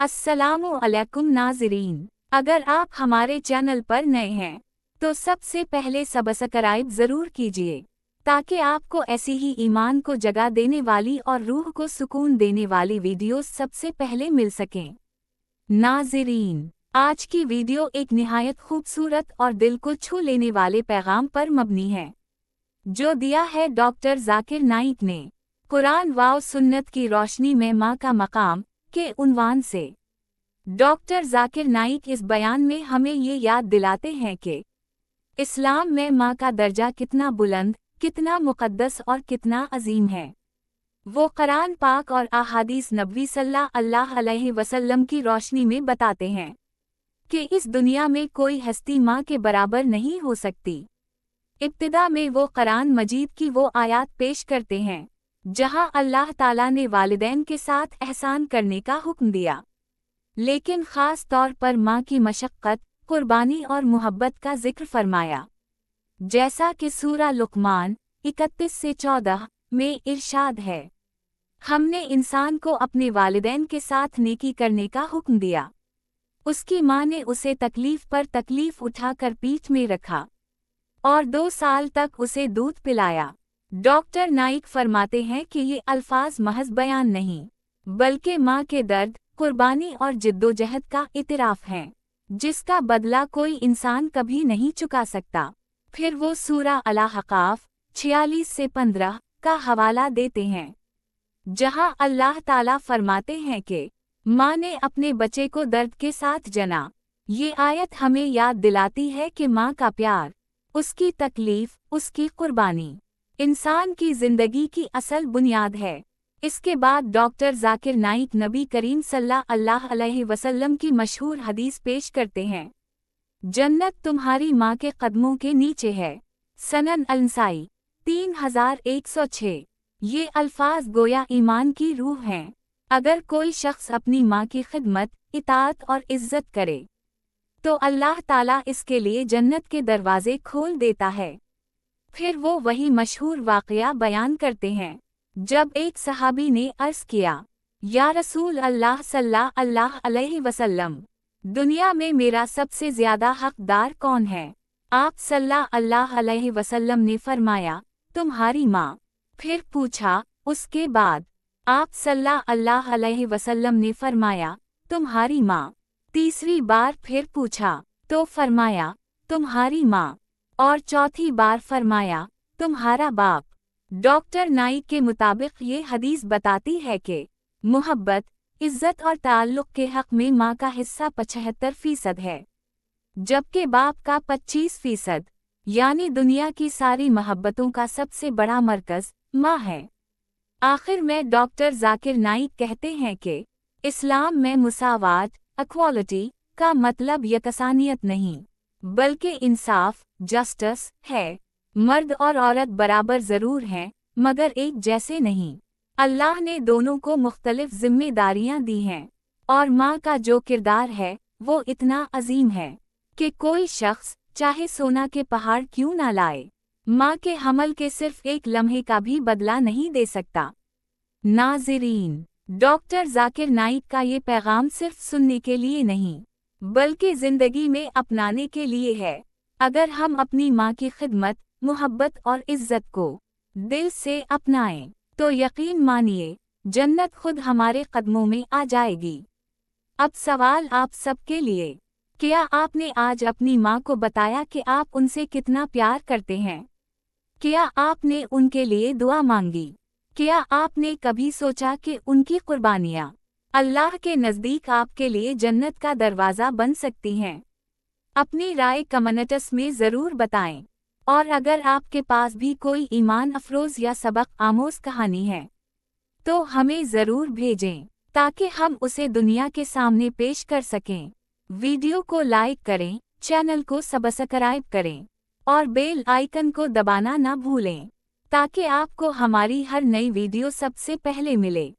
अस्सलामु अलैकुम नाज़रीन, अगर आप हमारे चैनल पर नए हैं तो सबसे पहले सब्सक्राइब ज़रूर कीजिए ताकि आपको ऐसी ही ईमान को जगा देने वाली और रूह को सुकून देने वाली वीडियोस सबसे पहले मिल सकें। नाज़रीन, आज की वीडियो एक निहायत खूबसूरत और दिल को छू लेने वाले पैगाम पर मबनी है जो दिया है डॉक्टर जाकिर नाइक ने कुरान व सुन्नत की रोशनी में माँ का मकाम के उन्वान से। डॉक्टर जाकिर नाइक इस बयान में हमें ये याद दिलाते हैं कि इस्लाम में माँ का दर्जा कितना बुलंद, कितना मुक़द्दस और कितना अजीम है। वो कुरान पाक और अहादीस नबवी सल्लल्लाहु अलैहि वसल्लम की रोशनी में बताते हैं कि इस दुनिया में कोई हस्ती माँ के बराबर नहीं हो सकती। इब्तिदा में वो कुरान मजीद की वो आयत पेश करते हैं जहाँ अल्लाह ताला ने वालिदैन के साथ एहसान करने का हुक्म दिया, लेकिन ख़ास तौर पर माँ की मशक्क़त, कुर्बानी और मोहब्बत का जिक्र फरमाया। जैसा कि सूरा लुक़मान 31 से 14 में इरशाद है, हमने इंसान को अपने वालिदैन के साथ नेकी करने का हुक्म दिया। उसकी माँ ने उसे तकलीफ़ पर तकलीफ़ उठाकर पीठ में रखा और 2 साल तक उसे दूध पिलाया। डॉक्टर नाइक फरमाते हैं कि ये अल्फाज महज बयान नहीं, बल्कि माँ के दर्द, कुर्बानी और जिद्दोजहद का इतराफ़ हैं, जिसका बदला कोई इंसान कभी नहीं चुका सकता। फिर वो सूरा अल-अहक़ाफ़ 46 से 15 का हवाला देते हैं, जहाँ अल्लाह ताला फरमाते हैं कि माँ ने अपने बच्चे को दर्द के साथ जना। ये आयत हमें याद दिलाती है कि माँ का प्यार, उसकी तकलीफ़, उसकी कुर्बानी इंसान की ज़िंदगी की असल बुनियाद है। इसके बाद डॉक्टर जाकिर नाइक नबी करीम सल्लल्लाहु अलैहि वसल्लम की मशहूर हदीस पेश करते हैं, जन्नत तुम्हारी माँ के कदमों के नीचे है। सनन अल-नसाई 3106। ये अल्फाज गोया ईमान की रूह हैं। अगर कोई शख्स अपनी माँ की खिदमत, इताअत और इज्जत करे तो अल्लाह ताला इसके लिए जन्नत के दरवाजे खोल देता है। फिर वो वही मशहूर वाक़या बयान करते हैं जब एक सहाबी ने अर्ज़ किया, या रसूल अल्लाह सल्लल्लाहु अलैहि वसल्लम, दुनिया में मेरा सबसे ज़्यादा हक़दार कौन है? आप सल्लल्लाहु अलैहि वसल्लम ने फरमाया, तुम्हारी माँ। फिर पूछा, उसके बाद? आप सल्लल्लाहु अलैहि वसल्लम ने फरमाया, तुम्हारी माँ। तीसरी बार फिर पूछा तो फरमाया, तुम्हारी माँ। और चौथी बार फरमाया, तुम्हारा बाप। डॉक्टर नाइक के मुताबिक ये हदीस बताती है कि मोहब्बत, इज्जत और ताल्लुक़ के हक़ में माँ का हिस्सा 75% है, जबकि बाप का 25%, यानी दुनिया की सारी मोहब्बतों का सबसे बड़ा मरकज़ माँ है। आखिर में डॉक्टर जाकिर नाइक कहते हैं कि इस्लाम में मुसावात, इक्वालिटी का मतलब यकसानियत नहीं, बल्कि इंसाफ, जस्टिस है। मर्द और औरत बराबर ज़रूर हैं, मगर एक जैसे नहीं। अल्लाह ने दोनों को मुख्तलिफ जिम्मेदारियां दी हैं, और माँ का जो किरदार है वो इतना अजीम है कि कोई शख्स चाहे सोना के पहाड़ क्यों ना लाए, माँ के हमल के सिर्फ एक लम्हे का भी बदला नहीं दे सकता। नाज़रीन, डॉक्टर जाकिर नाइक का ये पैगाम सिर्फ सुनने के लिए नहीं, बल्कि ज़िंदगी में अपनाने के लिए है। अगर हम अपनी माँ की खिदमत, मोहब्बत और इज्जत को दिल से अपनाएं तो यकीन मानिए जन्नत खुद हमारे कदमों में आ जाएगी। अब सवाल आप सबके लिए, क्या आपने आज अपनी माँ को बताया कि आप उनसे कितना प्यार करते हैं? क्या आपने उनके लिए दुआ मांगी? क्या आपने कभी सोचा कि उनकी कुर्बानियाँ अल्लाह के नज़दीक आपके लिए जन्नत का दरवाज़ा बन सकती हैं? अपनी राय कमेंट्स में ज़रूर बताएं, और अगर आपके पास भी कोई ईमान अफरोज़ या सबक आमोज़ कहानी है तो हमें ज़रूर भेजें ताकि हम उसे दुनिया के सामने पेश कर सकें। वीडियो को लाइक करें, चैनल को सब्सक्राइब करें और बेल आइकन को दबाना ना भूलें ताकि आपको हमारी हर नई वीडियो सबसे पहले मिले।